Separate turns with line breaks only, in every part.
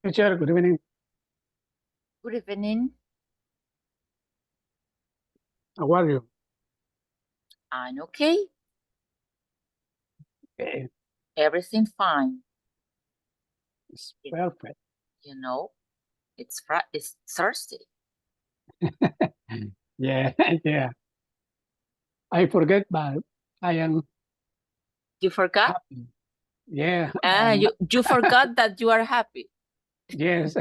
Teacher, good evening.
Good evening.
How are you?
I'm okay.
Okay,
Everything fine.
it's perfect.
You know, it's Thursday.
Yeah, yeah. I forget, but I am
You forgot?
happy. Yeah,
Ah, you forgot that you are happy.
yes.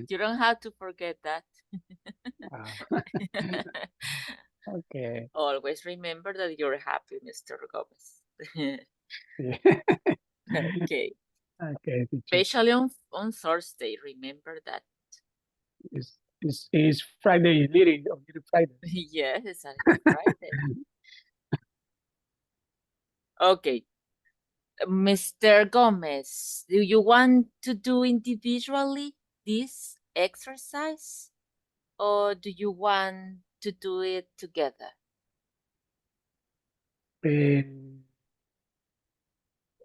You don't have to forget that.
Ah, okay.
Always remember that you're happy, Mr. Gomez.
Yeah.
Okay.
Okay, teacher.
Especially on Thursday, remember that.
It's Friday, little Friday.
Yes, it's a Friday. Okay. Mr. Gomez, do you want to do individually this exercise or do you want to do it together?
Eh,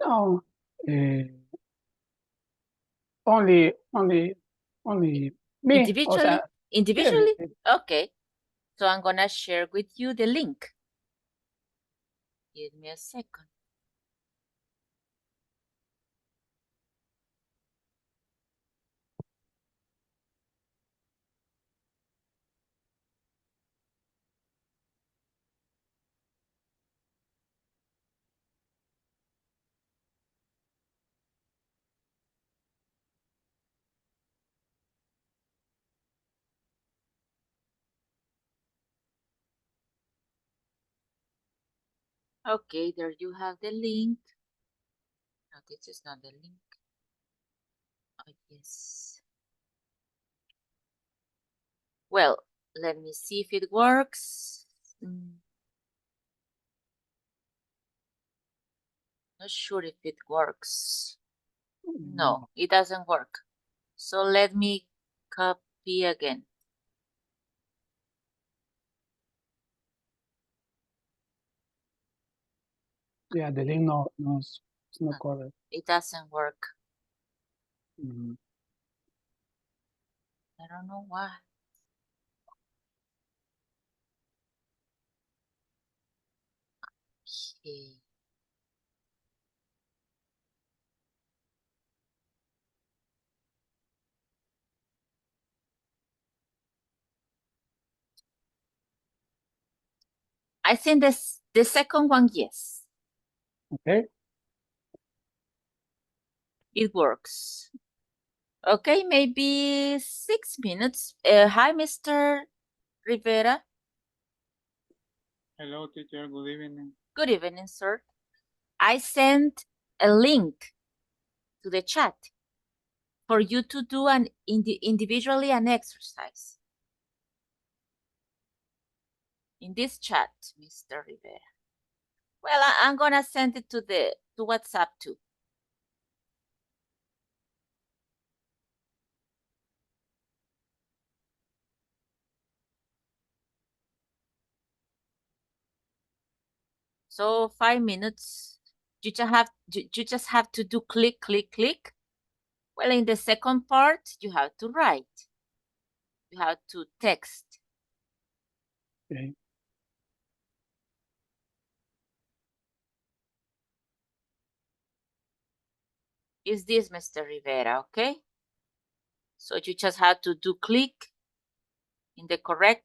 no, eh, only me. O sea,
Individually?
yes.
Individually? Okay. So I'm gonna share with you the link. Give me a second. Okay, there you have the link. No, this is not the link. Oh, yes. Well, let me see if it works. Not sure if it works. No, it doesn't work. So let me copy again.
Yeah, the link it's not correct.
It doesn't work.
Mm.
I don't know why. Okay. I think the second one, yes.
Okay.
It works. Okay, maybe 6 minutes. Hi, Mr. Rivera.
Hello, teacher. Good evening.
Good evening, sir. I sent a link to the chat for you to do individually an exercise. In this chat, Mr. Rivera. Well, I'm gonna send it to WhatsApp too. So 5 minutes. You just have to do click, click, click. Well, in the second part, you have to write. You have to text.
Okay.
Is this Mr. Rivera, okay? So you just have to do click in the correct.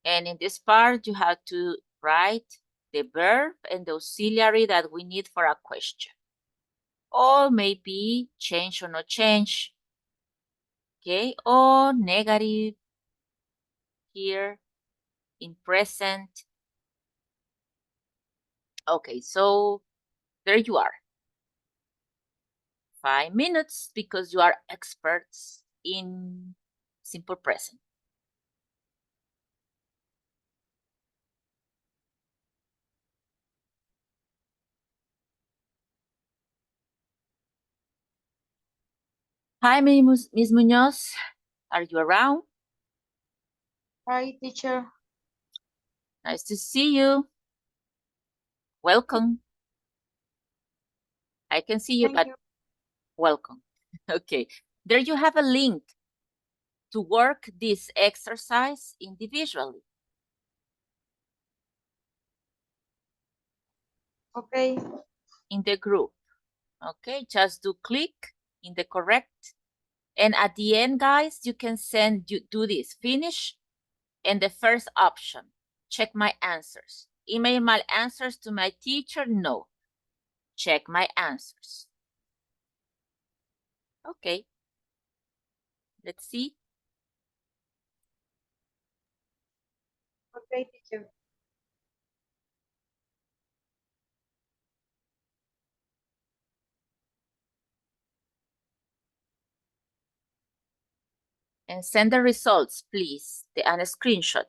And in this part, you have to write the verb and the auxiliary that we need for a question. Or maybe change or not change. Okay, or negative here in present. Okay, so there you are. 5 minutes because you are experts in simple present. Hi, Miss Munoz. Are you around?
Hi, teacher.
Nice to see you. Welcome. I can see you,
Thank
but
you.
welcome. Okay, there you have a link to work this exercise individually.
Okay.
In the group. Okay, just do click in the correct. And at the end, guys, you can do this, finish, and the first option, check my answers. Email my answers to my teacher? No. Check my answers. Okay. Let's see.
Okay, teacher.
And send the results, please, and a screenshot.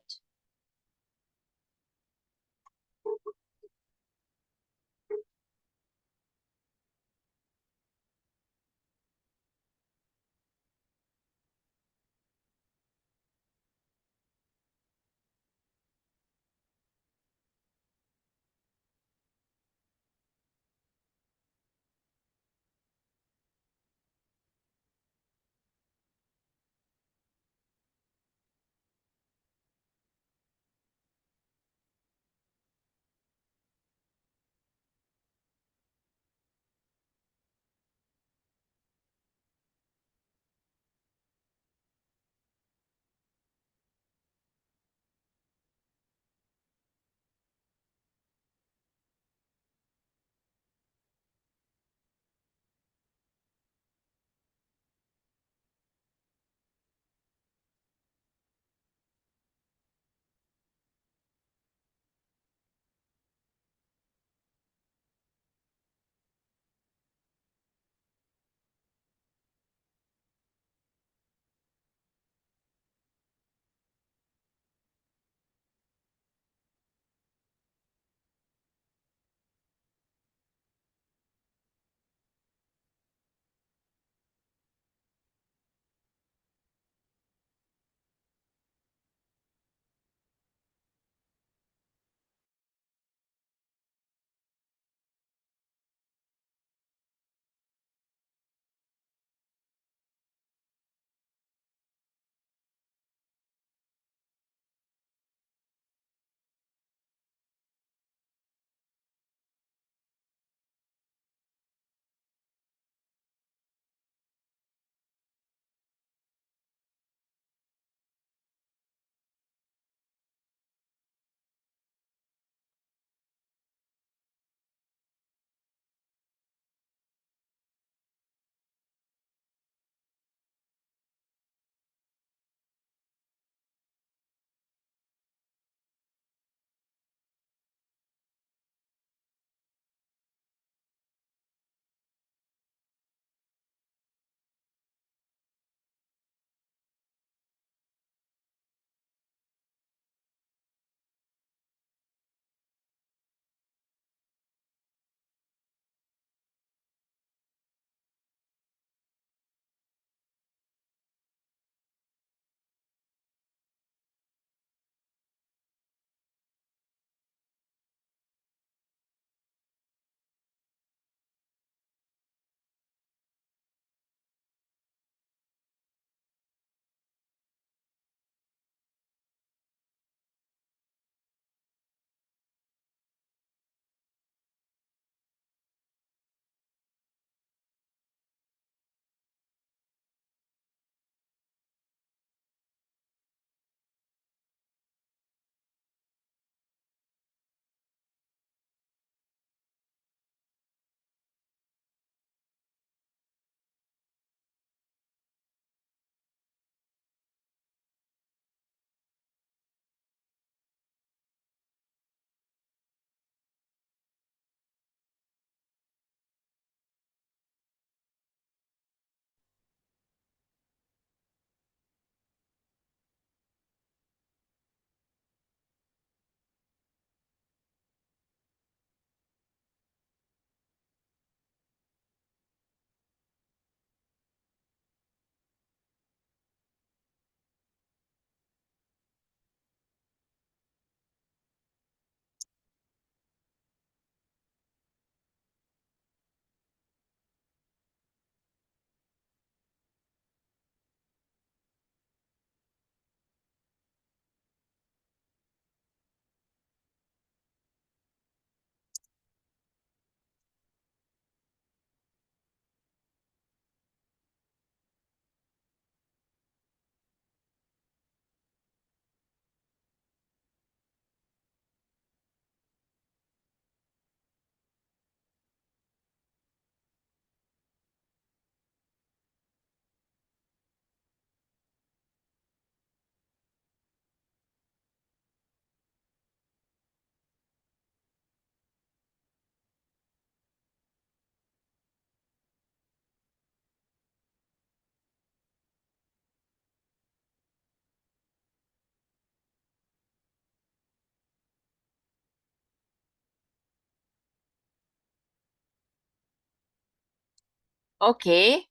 Okay.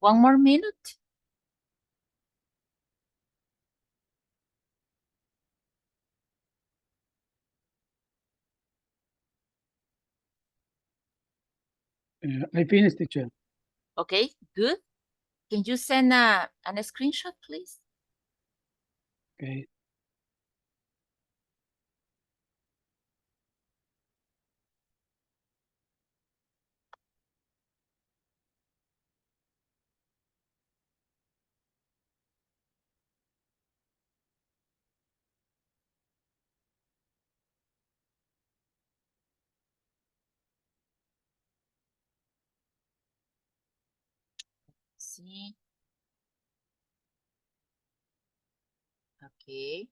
One more minute.
I finished, teacher.
Okay, good. Can you send a screenshot, please?
Okay.
See. Okay.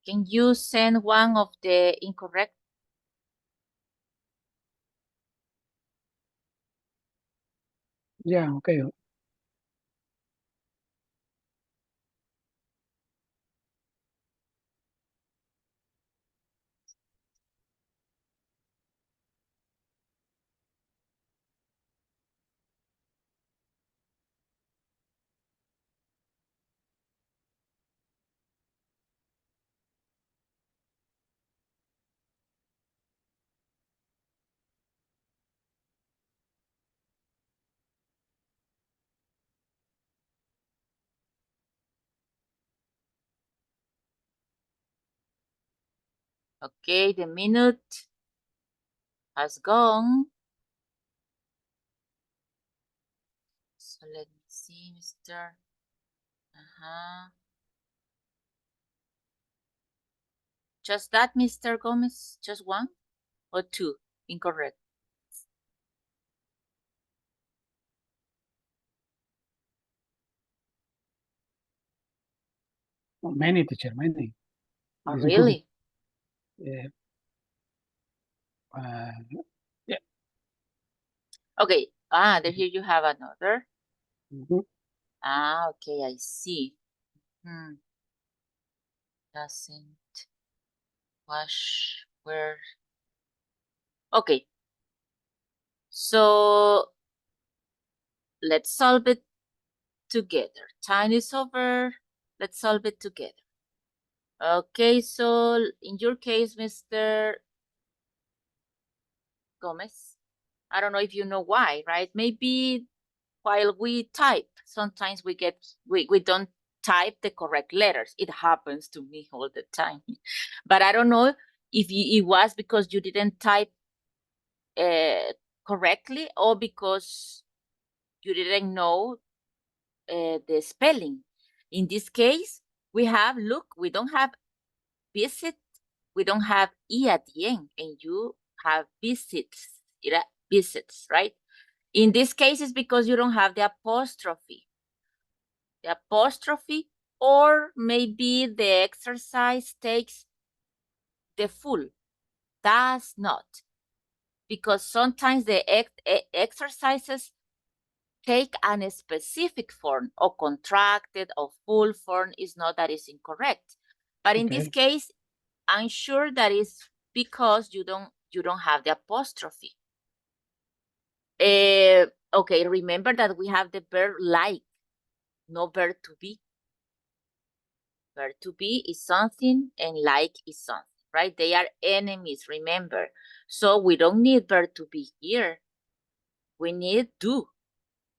Can you send one of the incorrect?
Yeah, okay.
Okay, the minute has gone. So let me see, Mr. Just that, Mr. Gomez? Just one or two incorrect?
Oh, many, teacher, many.
Oh,
This group,
really?
yeah.
Okay. There here you have another.
Mhm.
Okay, I see. Doesn't wash where. Okay. So let's solve it together. Time is over. Let's solve it together. Okay, so in your case, Mr. Gomez, I don't know if you know why, right? Maybe while we type, sometimes we don't type the correct letters. It happens to me all the time. But I don't know if it was because you didn't type correctly or because you didn't know the spelling. In this case, we have, look, we don't have visit, we don't have E at the end, and you have visits, right? In this case, it's because you don't have the apostrophe. The apostrophe, or maybe the exercise takes the full, does not. Because sometimes the exercises take a specific form, or contracted or full form. Is not that is incorrect. But in this case, I'm sure that is because you don't have the apostrophe. Okay, remember that we have the verb like, no verb to be. Verb to be is something and like is something, right? They are enemies, remember. So we don't need verb to be here. We need do,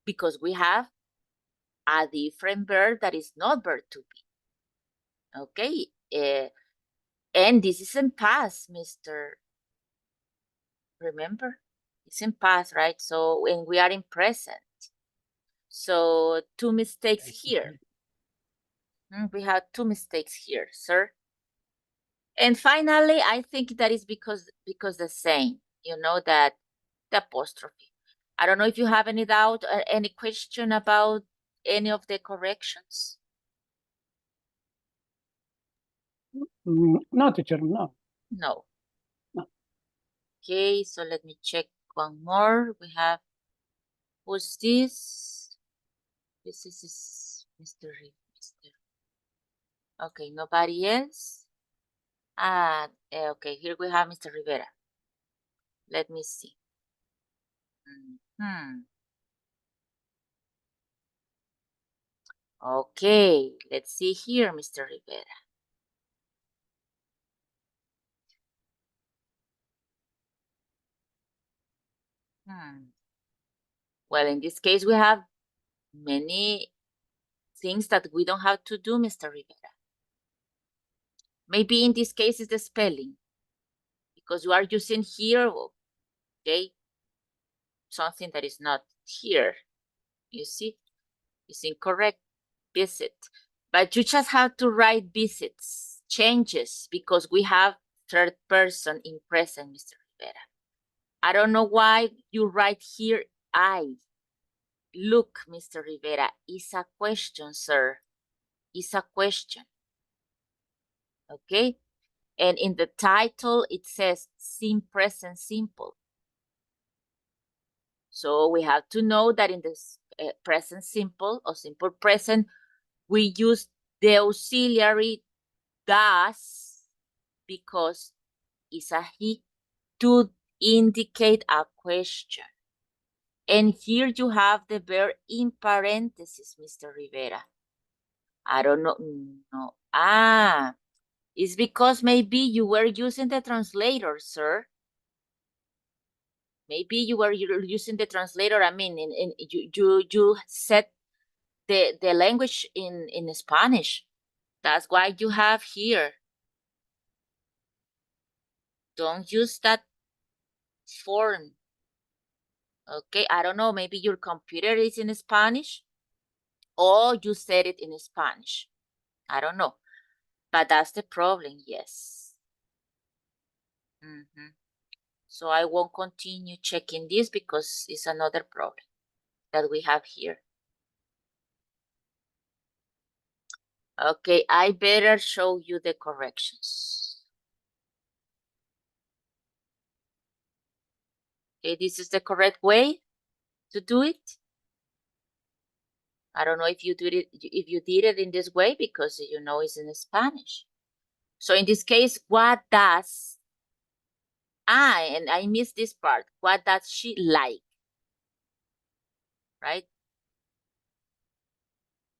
because we have a different verb that is not verb to be. Okay, and this is in past, Mr. Remember, it's in past, right? So when we are in present, so two mistakes here. We have two mistakes here, sir. And finally, I think that is because the same, that the apostrophe. I don't know if you have any doubt or any question about any of the corrections.
No, teacher, no.
No.
No.
Okay, so let me check one more. We have, who's this? This is Mr. Okay, nobody else. Okay, here we have Mr. Rivera. Let me see. Okay, let's see here, Mr. Rivera. Well, in this case, we have many things that we don't have to do, Mr. Rivera. Maybe in this case, it's the spelling, because you are using here, okay, something that is not here. You see, it's incorrect. Visit. But you just have to write visits, changes, because we have third person in present, Mr. Rivera. I don't know why you write here I. Look, Mr. Rivera, it's a question, sir. It's a question. Okay? And in the title, it says present simple. So we have to know that in this present simple or simple present, we use the auxiliary does because it's a he to indicate a question. And here you have the verb in parentheses, Mr. Rivera. I don't know. No. It's because maybe you were using the translator, sir. Maybe you were using the translator. I mean, you set the language in Spanish. That's why you have here. Don't use that form. Okay, I don't know. Maybe your computer is in Spanish or you said it in Spanish. I don't know. But that's the problem, yes. So I won't continue checking this because it's another problem that we have here. Okay, I better show you the corrections. Okay, this is the correct way to do it. I don't know if you did it in this way because you know it's in Spanish. So in this case, what does and I missed this part. What does she like? Right?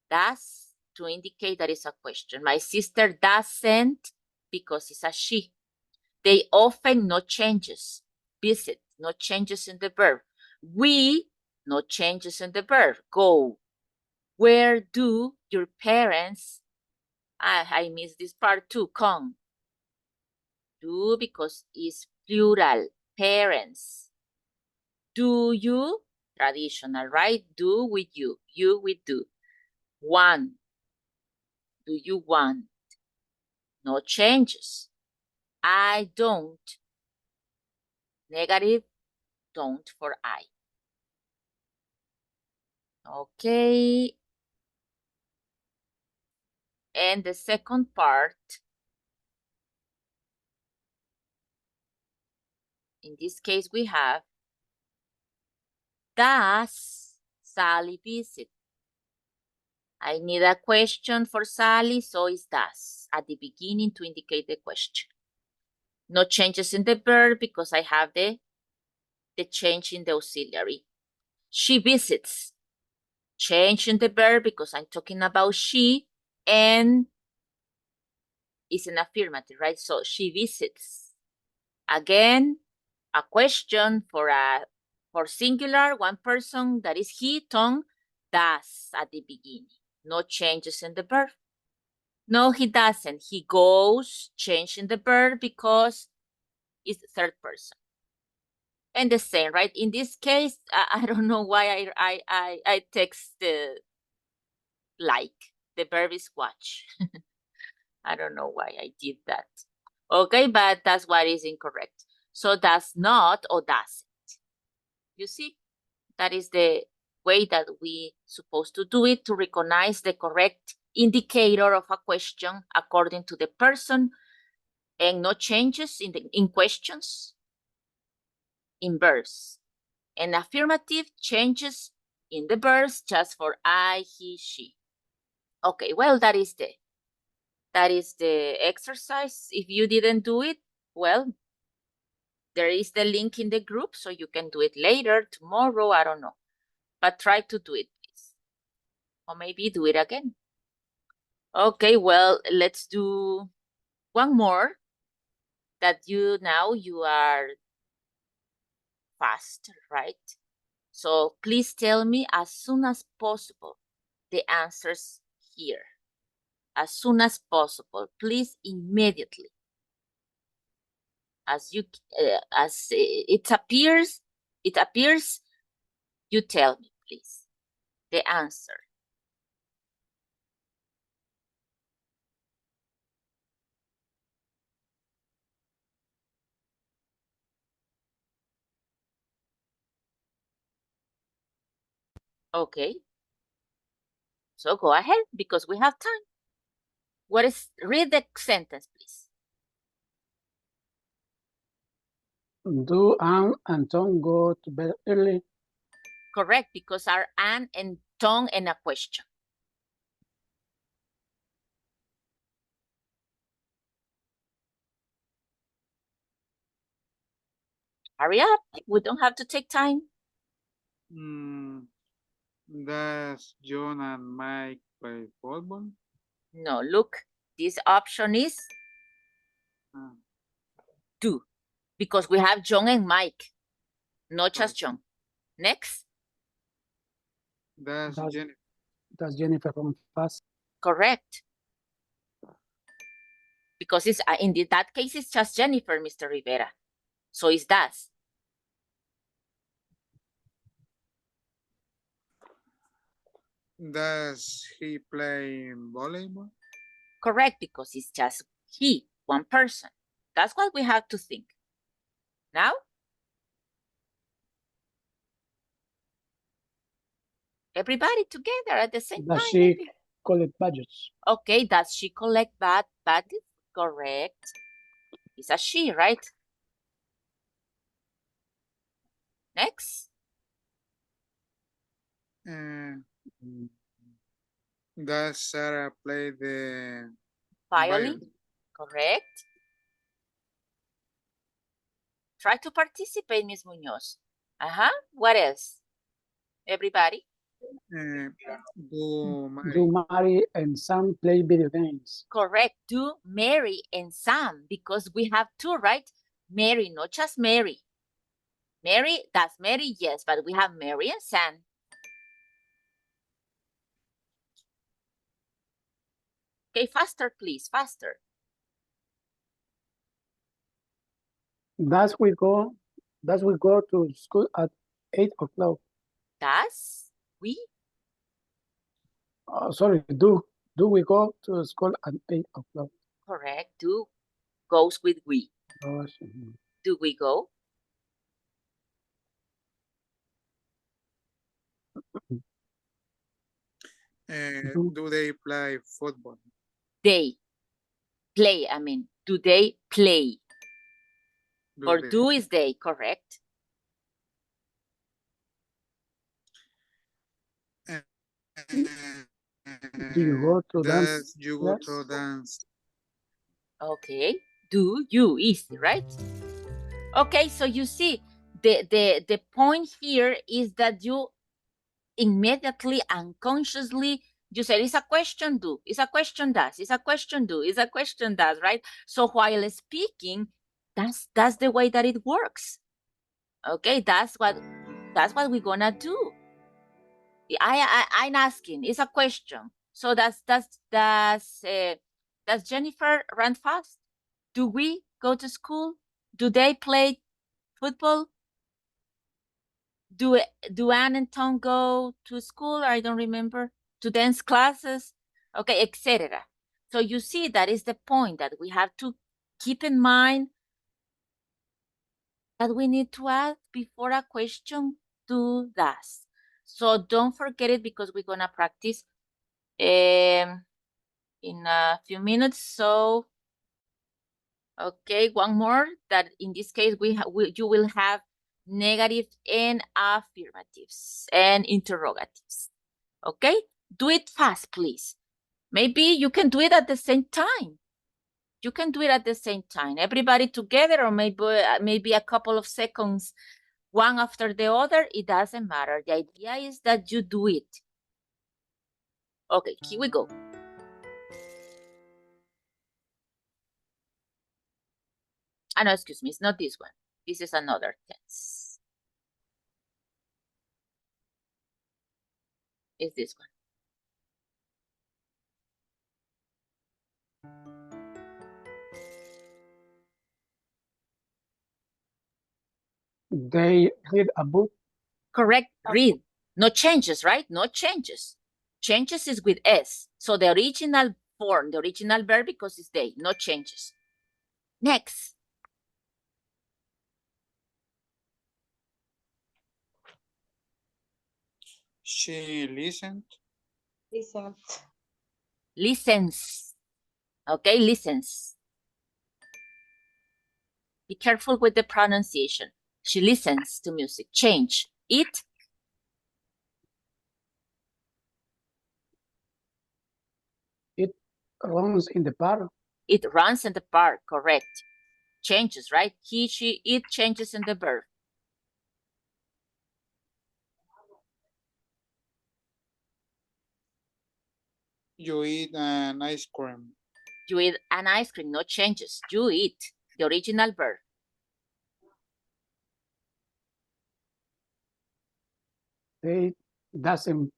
Does to indicate that it's a question. My sister doesn't because it's a she. They often, no changes. Visit, no changes in the verb. We, no changes in the verb. Go. Where do your parents, I missed this part too, come? Do because it's plural, parents. Do you, traditional, right? Do with you with do. Want, do you want? No changes. I don't, negative, don't for I. Okay. And the second part, in this case, we have, does Sally visit? I need a question for Sally, so it's does at the beginning to indicate the question. No changes in the verb because I have the change in the auxiliary. She visits. Change in the verb because I'm talking about she and it's an affirmative, right? So she visits. Again, a question for singular, one person, that is he, tongue, does at the beginning. No changes in the verb. No, he doesn't. He goes, change in the verb because it's the third person. And the same, right? In this case, I don't know why I text the like. The verb is watch. I don't know why I did that. Okay, but that's what is incorrect. So does not or doesn't. You see, that is the way that we supposed to do it to recognize the correct indicator of a question according to the person and no changes in questions in verbs. And affirmative changes in the verbs just for I, he, she. Okay, well, that is That is the exercise. If you didn't do it, well, there is the link in the group, so you can do it later, tomorrow, I don't know. But try to do it, please. Or maybe do it again. Okay, well, let's do one more that you are fast, right? So please tell me as soon as possible the answers here. As soon as possible, please, immediately. As it appears, you tell me, please, the answer. Okay. So go ahead, because we have time. Read the sentence, please.
Do Anne and Tom go to bed early?
Correct, because are Anne and Tom and a question. Hurry up, we don't have to take time.
Does John and Mike play football?
No, look, this option is do, because we have John and Mike, not just John. Next.
Does
Jennifer run fast?
Correct. Because it's in that case, it's just Jennifer, Mr. Rivera. So it's does.
Does he play volleyball?
Correct, because it's just he, one person. That's what we have to think. Now? Everybody together at the same time.
Does she collect badges?
Okay, does she collect badges? Correct. It's a she, right? Next.
Does Sarah play the
Violin? Correct. Try to participate, Ms. Munoz. What else? Everybody?
Do
Mary and Sam play video games?
Correct. Do Mary and Sam, because we have two, right? Mary, not just Mary. Mary, that's Mary, yes, but we have Mary and Sam. Okay, faster, please, faster.
Does we go to school at 8 o'clock?
Does we?
Sorry, do we go to school at 8 o'clock?
Correct. Do goes with we. Do we go?
Do they play football?
They play, do they play? Do is they, correct?
Do you go to dance?
You go to dance?
Okay. Do you is right? Okay, so you see, the point here is that you immediately, unconsciously, you said it's a question do, it's a question does, it's a question do, it's a question does, right? So while speaking, that's the way that it works. Okay, that's what we're gonna do. I'm asking, it's a question. So does Jennifer run fast? Do we go to school? Do they play football? Do Anne and Tom go to school? I don't remember. To dance classes? Okay, etc. So you see, that is the point that we have to keep in mind, that we need to ask before a question do does. So don't forget it, because we're gonna practice in a few minutes. So okay, one more, that in this case you will have negative and affirmatives and interrogatives. Okay, do it fast, please. Maybe you can do it at the same time. You can do it at the same time. Everybody together, or maybe a couple of seconds, one after the other. It doesn't matter. The idea is that you do it. Okay, here we go. No, excuse me, it's not this one. This is another tense. It's this one.
They read a book.
Correct, read. No changes, right? No changes. Changes is with S. So the original form, the original verb, because it's they, no changes. Next.
She listened.
Listen.
Listens. Okay, listens. Be careful with the pronunciation. She listens to music. Change. It.
It runs in the park.
It runs in the park. Correct. Changes, right? He, she, it changes in the verb.
You eat an ice cream.
You eat an ice cream. No changes. You eat. The original verb.
They doesn't.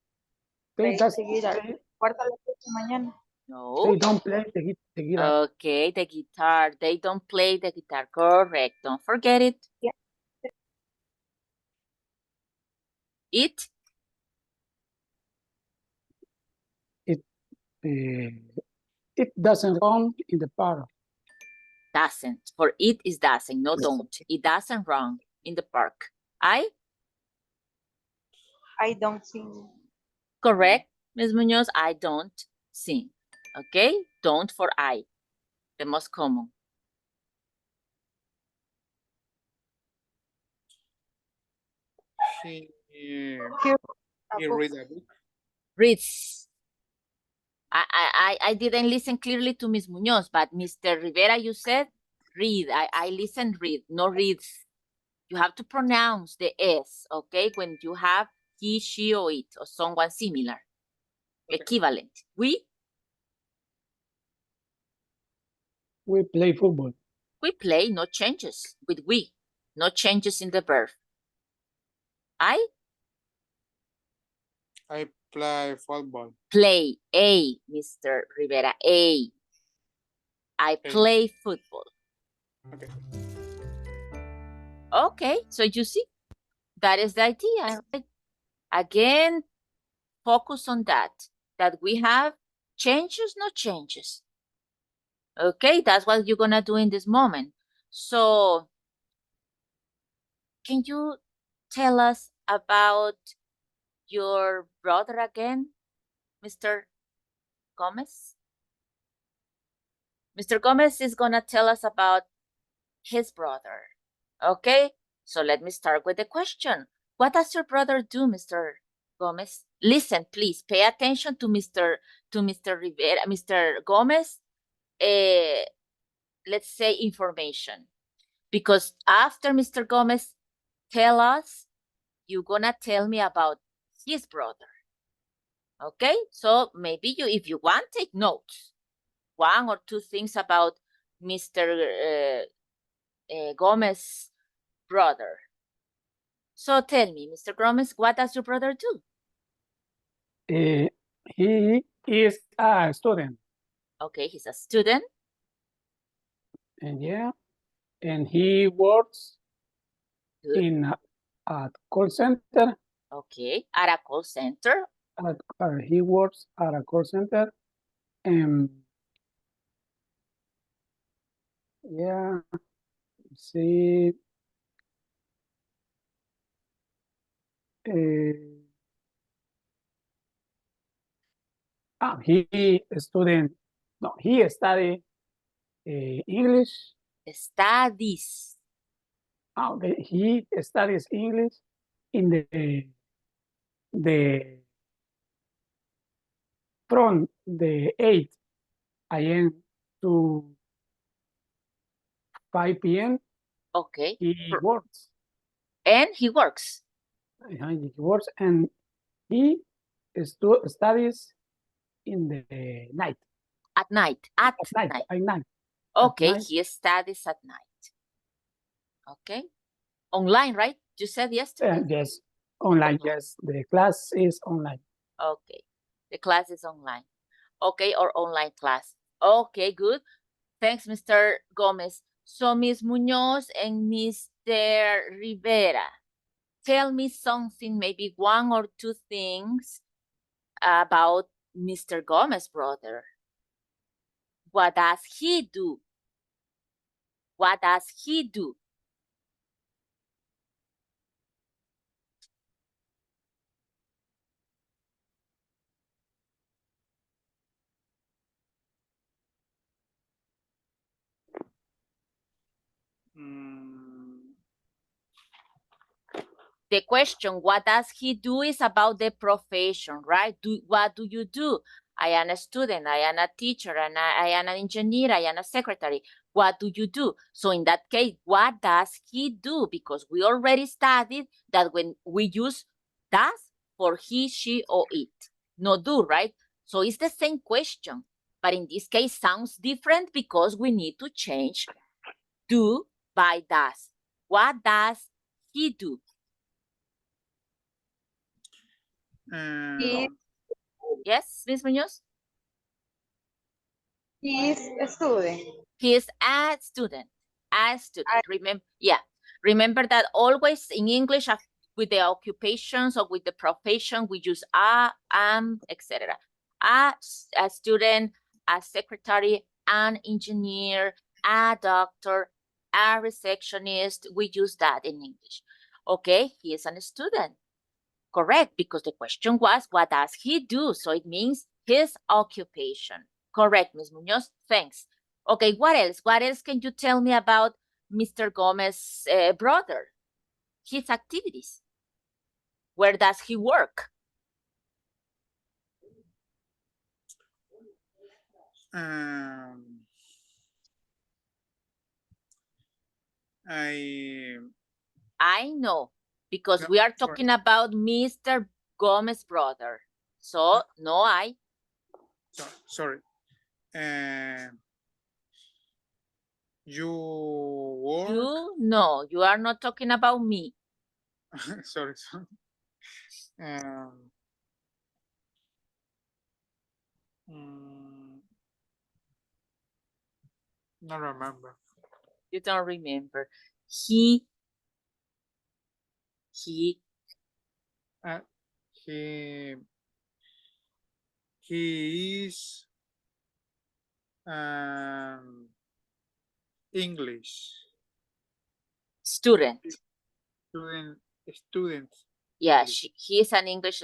Play
They,
the guitar. Cuarta la próxima mañana.
No.
they don't play the guitar.
Okay, the guitar. They don't play the guitar. Correct. Don't forget it.
Yeah.
It.
It doesn't run in the park.
Doesn't. For it is doesn't. No, don't. It doesn't run in the park. I.
don't sing.
Correct, Ms. Munoz. I don't sing. Okay? Don't for I. The most common.
He
A book.
read a book.
Reads. I didn't listen clearly to Ms. Munoz, but Mr. Rivera, you said read. I listened read, no reads. You have to pronounce the S, okay? When you have he, she, or it, or someone similar. Okay. Equivalent. We
play football.
We play, no changes. With we, no changes in the verb. I
play football.
Play, A, Mr. Rivera, A. I play football.
Okay.
Okay, so you see, that is the idea. Right? Again, focus on that we have changes, no changes. Okay, that's what you're gonna do in this moment. So, can you tell us about your brother again, Mr. Gomez? Mr. Gomez is gonna tell us about his brother. Okay, so let me start with the question. What does your brother do, Mr. Gomez? Listen, please, pay attention to Mr. Rivera, Mr. Gomez. Let's say information. Because after Mr. Gomez tell us, you're gonna tell me about his brother. Okay, so maybe you, if you want, take notes. 1 or 2 things about Mr. Gomez's brother. So tell me, Mr. Gomez, what does your brother do?
He is a student.
Okay, he's a student.
And yeah, and he works
Good.
in a call center.
Okay, at a call center.
He works at a call center. Yeah, see. He student. No, he study English.
Studies.
Okay, he studies English in the from the 8 a.m. to 5 p.m.
Okay.
He works.
And he works.
He works and he studies in the night.
At night. At night.
At night.
Okay,
night.
he studies at night. Okay. Online, right? You said yesterday?
Yes, online. Yes, the class is online.
Okay. The class is online. Okay, or online class. Okay, good. Thanks, Mr. Gomez. So, Ms. Munoz and Mr. Rivera, tell me something, maybe one or two things about Mr. Gomez, brother. What does he do? What does he do? The question, what does he do, is about the profession, right? What do you do? I am a student, I am a teacher, and I am an engineer, I am a secretary. What do you do? So in that case, what does he do? Because we already studied that when we use does for he, she, or it. No do, right? So it's the same question, but in this case sounds different because we need to change do by does. What does he do? Yes, Ms. Munoz?
He is a student.
He is a student. Remember, yeah. Remember that always in English with the occupations or with the profession, we use a, am, etc. A student, a secretary, an engineer, a doctor, a receptionist. We use that in English. Okay, he is a student. Correct, because the question was, what does he do? So it means his occupation. Correct, Ms. Munoz. Thanks. Okay, what else? What else can you tell me about Mr. Gomez's brother? His activities. Where does he work? I know, because
No,
we are talking about Mr. Gomez's brother. So, no, I.
Sorry. You work?
You? No, you are not talking about me.
Sorry. Not remember.
You don't remember. He
He is English
student.
Student.
Yeah,
English.
he is an English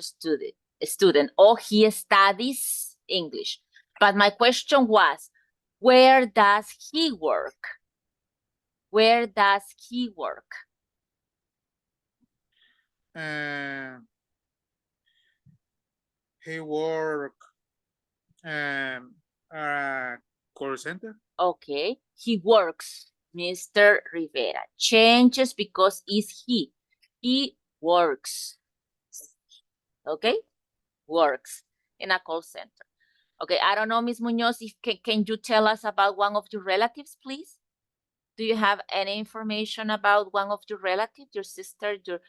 student, or he studies English. But my question was, where does he work? Where does he work?
He work call center.
Okay, he works, Mr. Rivera. Changes because is he. He works. Okay, works in a call center. Okay, I don't know, Ms. Munoz, if can you tell us about one of your relatives, please? Do you have any information about one of your relatives, your sister, your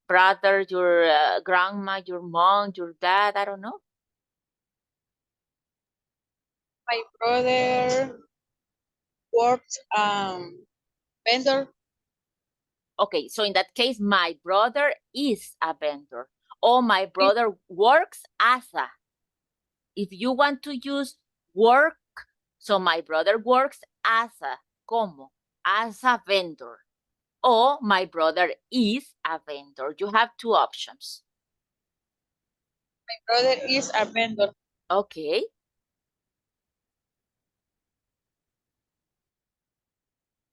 brother, your grandma, your mom, your dad? I don't know.
My brother works vendor.
Okay, so in that case, my brother is a vendor, or my brother works as a. If you want to use work, so my brother works as a, como, as a vendor. Or my brother is a vendor. You have two options.
My brother is a vendor.
Okay.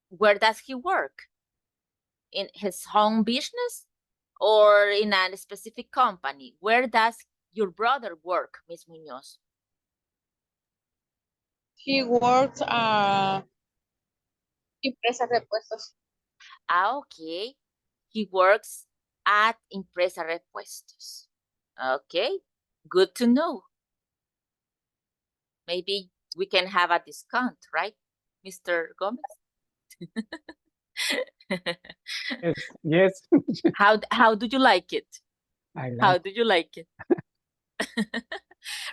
Where does he work? In his home business or in a specific company? Where does your brother work, Ms. Munoz?
He works empresa repuestos.
Okay. He works at Empresa Repuestos. Okay. Good to know. Maybe we can have a discount, right, Mr. Gomez?
Yes.
How do you like it?
I
How
like.
do you like it?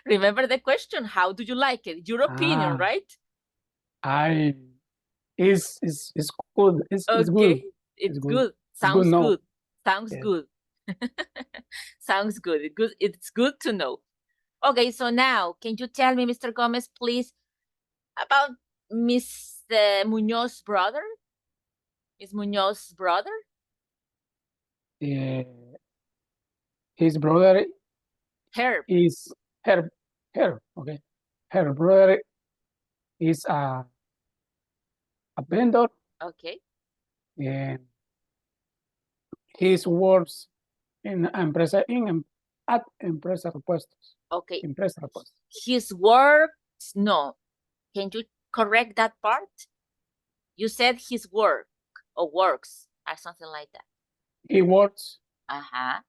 Remember the question, how do you like it? Your opinion,
Ah,
right?
I is good. It's good.
Okay, it's
It's good.
good.
It's good.
Sounds
No.
good. Sounds
Yeah.
good. Sounds good. It's good to know. Okay, so now, can you tell me, Mr. Gomez, please, about Miss Muñoz's brother? Miss Muñoz's brother?
Eh, his brother
Herb.
is her. Okay. Her brother is a vendor,
Okay.
and he works at empresa repuestos.
Okay.
Empresa repuestos.
His works, no. Can you correct that part? You said his work or works or something like that.
He works.
Uh-huh.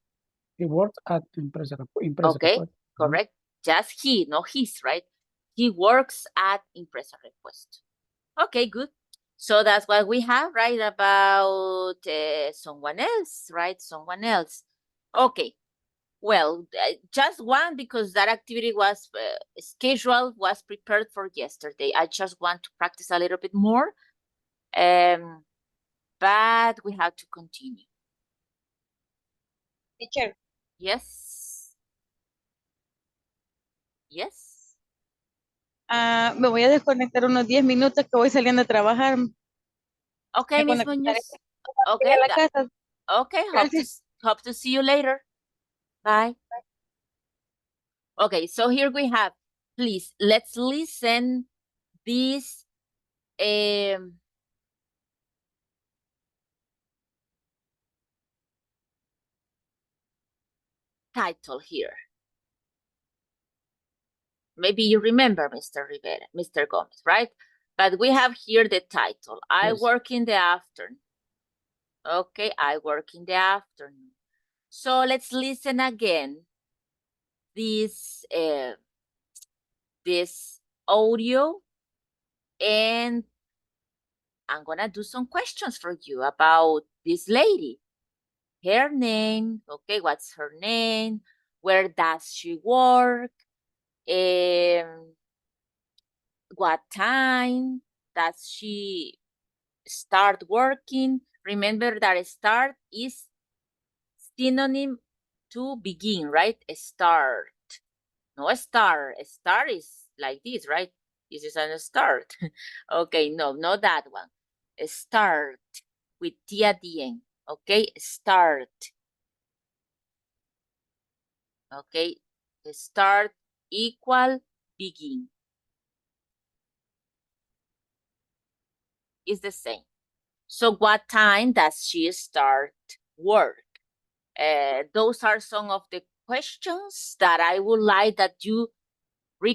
He works at empresa
Okay,
repuestos.
correct. Just he, no his, right? He works at Empresa Repuesto. Okay, good. So that's what we have, right? About someone else, right? Someone else. Okay. Well, just one because that activity was scheduled, was prepared for yesterday. I just want to practice a little bit more, but we have to continue.
Teacher.
Yes. Yes.
Me voy a desconectar unos 10 minutos que voy saliendo a trabajar.
Okay,
Me
Miss
conectaré
Muñoz. Okay.
a la casa.
Okay.
Gracias.
Hope to see you later. Bye. Okay, so here we have. Please let's listen this title here. Maybe you remember Mr. Rivera, Mr. Gomez, right? But we have here the title. I
Yes.
work in the afternoon. Okay, I work in the afternoon. So let's listen again. This audio, and I'm gonna do some questions for you about this lady. Her name, okay, what's her name? Where does she work? What time does she start working? Remember that start is synonym to begin, right? Start. No, a star. A star is like this, right? This is a start. Okay, no, not that one. A start with T at the end. Okay, start. Okay, start equal begin. It's the same. So what time does she start work? Those are some of the questions that I would like that you